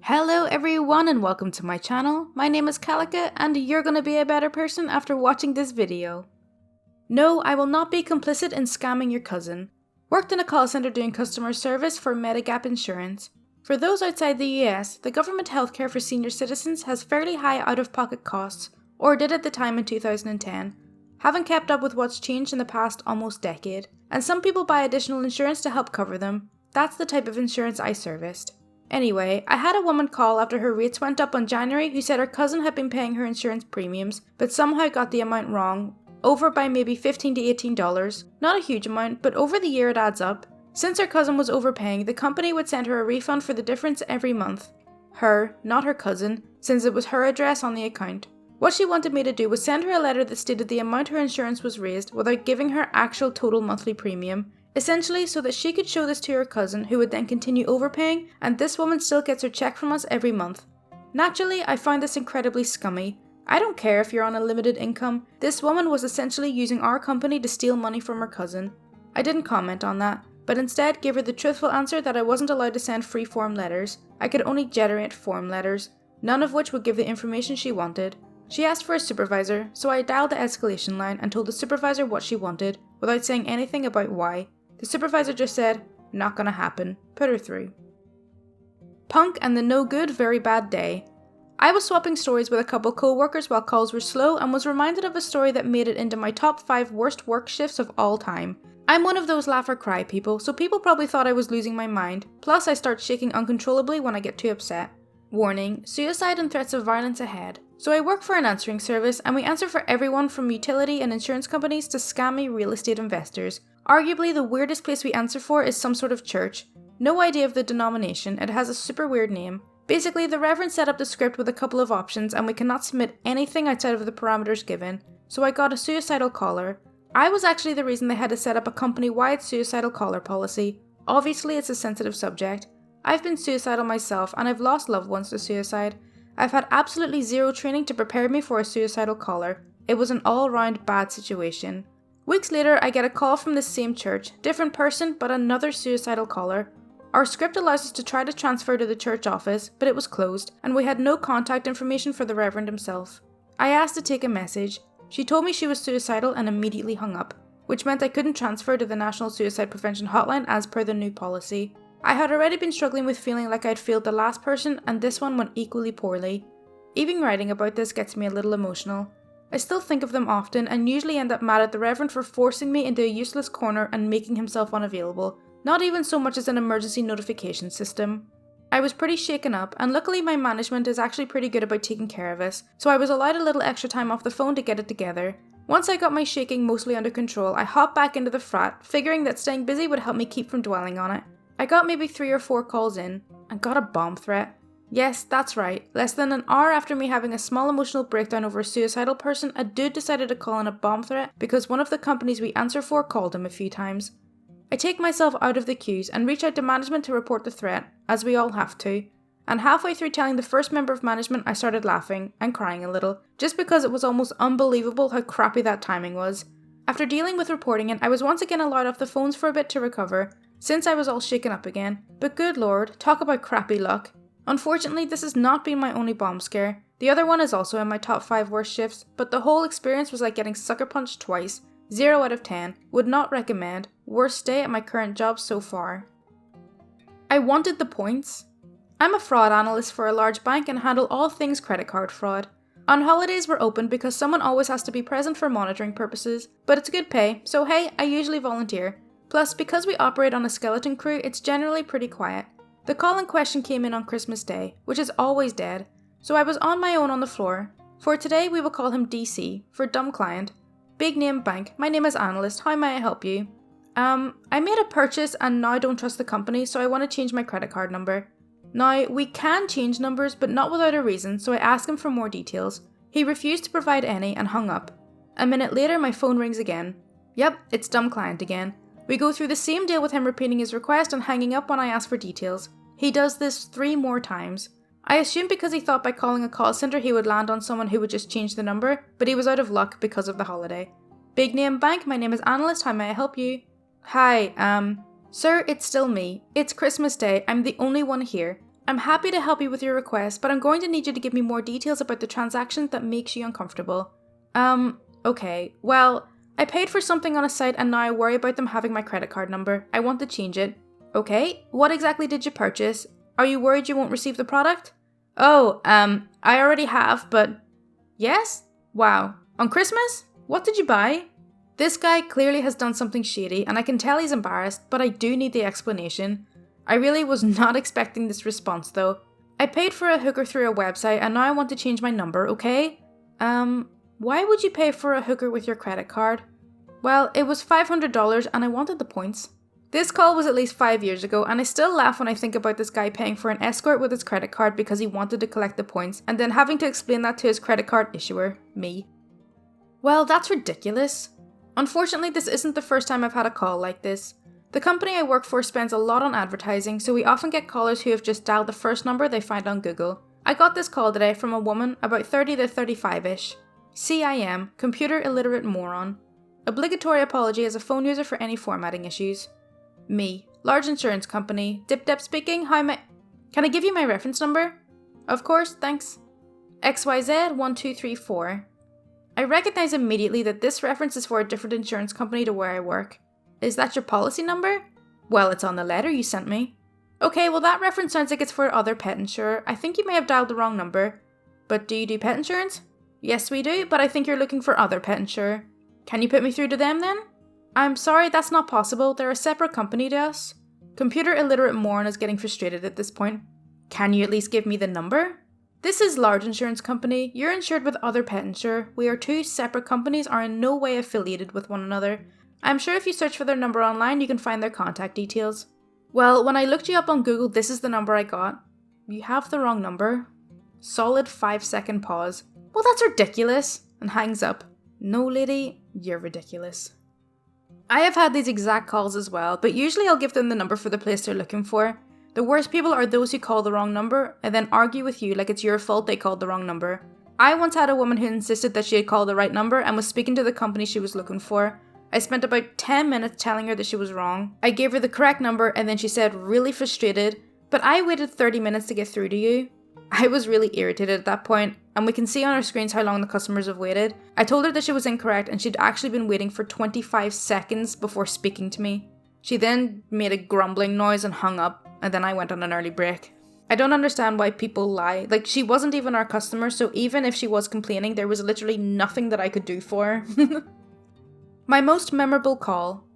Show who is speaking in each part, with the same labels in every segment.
Speaker 1: Hello everyone and welcome to my channel. My name is Kalika and you're gonna be a better person after watching this video. No, I will not be complicit in scamming your cousin. Worked in a call center doing customer service for Medigap Insurance. For those outside the US, the government healthcare for senior citizens has fairly high out-of-pocket costs, or did at the time in 2010. Haven't kept up with what's changed in the past almost decade, and some people buy additional insurance to help cover them. That's the type of insurance I serviced. Anyway, I had a woman call after her rates went up in January who said her cousin had been paying her insurance premiums, but somehow got the amount wrong, over by maybe $15 to $18. Not a huge amount, but over the year it adds up. Since her cousin was overpaying, the company would send her a refund for the difference every month. Her, not her cousin, since it was her address on the account. What she wanted me to do was send her a letter that stated the amount her insurance was raised without giving her actual total monthly premium. Essentially so that she could show this to her cousin who would then continue overpaying, and this woman still gets her check from us every month. Naturally, I find this incredibly scummy. I don't care if you're on a limited income, this woman was essentially using our company to steal money from her cousin. I didn't comment on that, but instead gave her the truthful answer that I wasn't allowed to send free form letters. I could only generate form letters, none of which would give the information she wanted. She asked for a supervisor, so I dialed the escalation line and told the supervisor what she wanted, without saying anything about why. The supervisor just said, "Not gonna happen." Put her through. Punk and the no good very bad day. I was swapping stories with a couple co-workers while calls were slow and was reminded of a story that made it into my top 5 worst work shifts of all time. I'm one of those laugh or cry people, so people probably thought I was losing my mind, plus I start shaking uncontrollably when I get too upset. Warning, suicide and threats of violence ahead. So I work for an answering service and we answer for everyone from utility and insurance companies to scammy real estate investors. Arguably the weirdest place we answer for is some sort of church. No idea of the denomination, it has a super weird name. Basically, the reverend set up the script with a couple of options and we cannot submit anything outside of the parameters given, so I got a suicidal caller. I was actually the reason they had to set up a company-wide suicidal caller policy. Obviously it's a sensitive subject. I've been suicidal myself and I've lost loved ones to suicide. I've had absolutely zero training to prepare me for a suicidal caller. It was an all-round bad situation. Weeks later, I get a call from the same church, different person, but another suicidal caller. Our script allows us to try to transfer to the church office, but it was closed, and we had no contact information for the Reverend himself. I asked to take a message. She told me she was suicidal and immediately hung up, which meant I couldn't transfer to the National Suicide Prevention Hotline as per the new policy. I had already been struggling with feeling like I'd failed the last person, and this one went equally poorly. Even writing about this gets me a little emotional. I still think of them often and usually end up mad at the Reverend for forcing me into a useless corner and making himself unavailable, not even so much as an emergency notification system. I was pretty shaken up, and luckily my management is actually pretty good about taking care of us, so I was allowed a little extra time off the phone to get it together. Once I got my shaking mostly under control, I hopped back into the frat, figuring that staying busy would help me keep from dwelling on it. I got maybe 3 or 4 calls in, and got a bomb threat. Yes, that's right. Less than an hour after me having a small emotional breakdown over a suicidal person, a dude decided to call in a bomb threat because one of the companies we answer for called him a few times. I take myself out of the queues and reach out to management to report the threat, as we all have to. And halfway through telling the first member of management, I started laughing and crying a little, just because it was almost unbelievable how crappy that timing was. After dealing with reporting it, I was once again allowed off the phones for a bit to recover, since I was all shaken up again. But good lord, talk about crappy luck. Unfortunately, this has not been my only bomb scare. The other one is also in my top 5 worst shifts, but the whole experience was like getting sucker punched twice. 0 out of 10. Would not recommend. Worst day at my current job so far. I wanted the points. I'm a fraud analyst for a large bank and handle all things credit card fraud. On holidays we're open because someone always has to be present for monitoring purposes, but it's good pay, so hey, I usually volunteer. Plus, because we operate on a skeleton crew, it's generally pretty quiet. The call in question came in on Christmas Day, which is always dead, so I was on my own on the floor. For today, we will call him DC, for dumb client. Big name bank, my name is analyst, how may I help you? I made a purchase and now don't trust the company, so I want to change my credit card number. Now, we can change numbers, but not without a reason, so I asked him for more details. He refused to provide any and hung up. A minute later, my phone rings again. Yep, it's dumb client again. We go through the same deal with him repeating his request and hanging up when I ask for details. He does this 3 more times. I assumed because he thought by calling a call center he would land on someone who would just change the number, but he was out of luck because of the holiday. Big name bank, my name is analyst, how may I help you? Hi, Sir, it's still me. It's Christmas Day, I'm the only one here. I'm happy to help you with your request, but I'm going to need you to give me more details about the transaction that makes you uncomfortable. Okay, well, I paid for something on a site and now I worry about them having my credit card number. I want to change it. Okay, what exactly did you purchase? Are you worried you won't receive the product? Oh, I already have, but... Yes? Wow. On Christmas? What did you buy? This guy clearly has done something shady and I can tell he's embarrassed, but I do need the explanation. I really was not expecting this response though. I paid for a hooker through a website and now I want to change my number, okay? Why would you pay for a hooker with your credit card? Well, it was $500 and I wanted the points. This call was at least 5 years ago and I still laugh when I think about this guy paying for an escort with his credit card because he wanted to collect the points and then having to explain that to his credit card issuer, me. Well, that's ridiculous. Unfortunately, this isn't the first time I've had a call like this. The company I work for spends a lot on advertising, so we often get callers who have just dialed the first number they find on Google. I got this call today from a woman about 30 to 35-ish. CIM, computer illiterate moron. Obligatory apology as a phone user for any formatting issues. Me, large insurance company. Dip speaking, Can I give you my reference number? Of course, thanks. XYZ1234. I recognize immediately that this reference is for a different insurance company to where I work. Is that your policy number? Well, it's on the letter you sent me. Okay, well that reference sounds like it's for other pet insurer. I think you may have dialed the wrong number. But do you do pet insurance? Yes, we do, but I think you're looking for other pet insurer. Can you put me through to them then? I'm sorry, that's not possible. They're a separate company to us. Computer illiterate moron is getting frustrated at this point. Can you at least give me the number? This is large insurance company. You're insured with other pet insurer. We are two separate companies, are in no way affiliated with one another. I'm sure if you search for their number online, you can find their contact details. Well, when I looked you up on Google, this is the number I got. You have the wrong number. Solid 5-second pause. Well, that's ridiculous. And hangs up. No, lady, you're ridiculous. I have had these exact calls as well, but usually I'll give them the number for the place they're looking for. The worst people are those who call the wrong number and then argue with you like it's your fault they called the wrong number. I once had a woman who insisted that she had called the right number and was speaking to the company she was looking for. I spent about 10 minutes telling her that she was wrong. I gave her the correct number and then she said, really frustrated, but I waited 30 minutes to get through to you. I was really irritated at that point, and we can see on our screens how long the customers have waited. I told her that she was incorrect and she'd actually been waiting for 25 seconds before speaking to me. She then made a grumbling noise and hung up, and then I went on an early break. I don't understand why people lie. Like, she wasn't even our customer, so even if she was complaining, there was literally nothing that I could do for her. My most memorable call.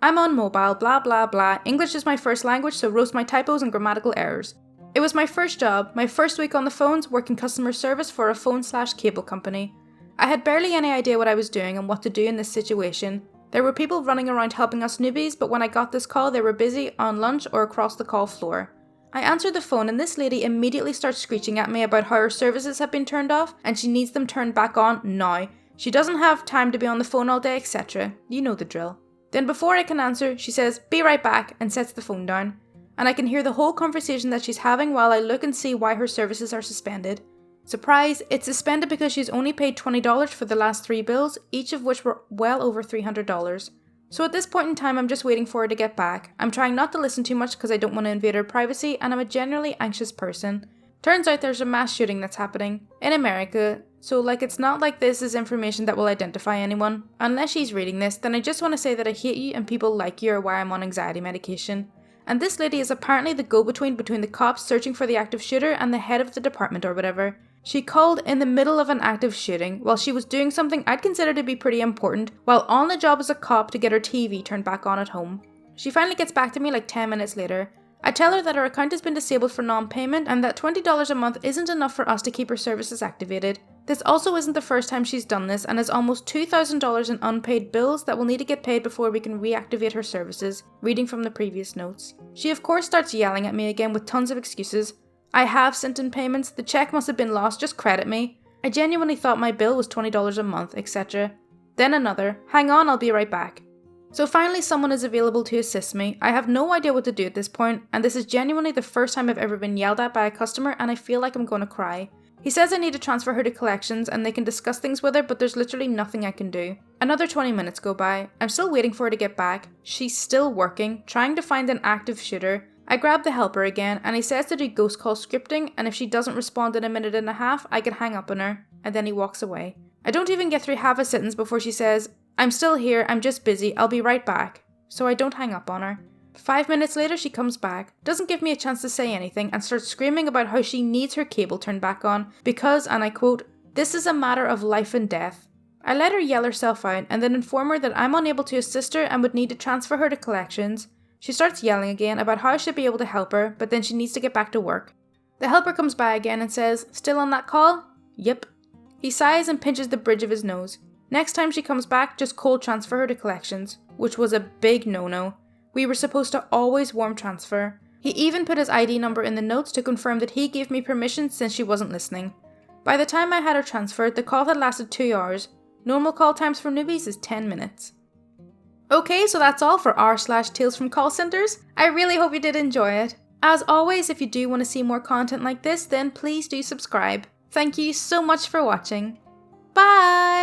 Speaker 1: I'm on mobile, blah blah blah. English is my first language, so roast my typos and grammatical errors. It was my first job, my first week on the phones, working customer service for a phone/cable company. I had barely any idea what I was doing and what to do in this situation. There were people running around helping us newbies, but when I got this call, they were busy, on lunch, or across the call floor. I answered the phone and this lady immediately starts screeching at me about how her services have been turned off and she needs them turned back on now. She doesn't have time to be on the phone all day, etc. You know the drill. Then before I can answer, she says, "Be right back," and sets the phone down. And I can hear the whole conversation that she's having while I look and see why her services are suspended. Surprise, it's suspended because she's only paid $20 for the last 3 bills, each of which were well over $300. So at this point in time, I'm just waiting for her to get back. I'm trying not to listen too much because I don't want to invade her privacy, and I'm a generally anxious person. Turns out there's a mass shooting that's happening in America, so it's not like this is information that will identify anyone. Unless she's reading this, then I just want to say that I hate you and people like you are why I'm on anxiety medication. And this lady is apparently the go-between between the cops searching for the active shooter and the head of the department or whatever. She called in the middle of an active shooting while she was doing something I'd consider to be pretty important while on the job as a cop to get her TV turned back on at home. She finally gets back to me 10 minutes later. I tell her that her account has been disabled for non-payment and that $20 a month isn't enough for us to keep her services activated. This also isn't the first time she's done this and has almost $2,000 in unpaid bills that will need to get paid before we can reactivate her services, reading from the previous notes. She of course starts yelling at me again with tons of excuses. I have sent in payments, the check must have been lost, just credit me. I genuinely thought my bill was $20 a month, etc. Then another, hang on, I'll be right back. So finally someone is available to assist me. I have no idea what to do at this point, and this is genuinely the first time I've ever been yelled at by a customer and I feel like I'm going to cry. He says I need to transfer her to collections and they can discuss things with her, but there's literally nothing I can do. Another 20 minutes go by. I'm still waiting for her to get back. She's still working, trying to find an active shooter. I grab the helper again and he says to do ghost call scripting, and if she doesn't respond in a minute and a half, I can hang up on her, and then he walks away. I don't even get through half a sentence before she says, "I'm still here, I'm just busy, I'll be right back." So I don't hang up on her. 5 minutes later she comes back, doesn't give me a chance to say anything, and starts screaming about how she needs her cable turned back on because, and I quote, "this is a matter of life and death." I let her yell herself out and then inform her that I'm unable to assist her and would need to transfer her to collections. She starts yelling again about how I should be able to help her, but then she needs to get back to work. The helper comes by again and says, "Still on that call?" "Yep." He sighs and pinches the bridge of his nose. Next time she comes back, just cold transfer her to collections, which was a big no-no. We were supposed to always warm transfer. He even put his ID number in the notes to confirm that he gave me permission since she wasn't listening. By the time I had her transferred, the call had lasted 2 hours. Normal call times for newbies is 10 minutes. Okay, so that's all for r/Tales from Call Centers. I really hope you did enjoy it. As always, if you do want to see more content like this, then please do subscribe. Thank you so much for watching. Bye!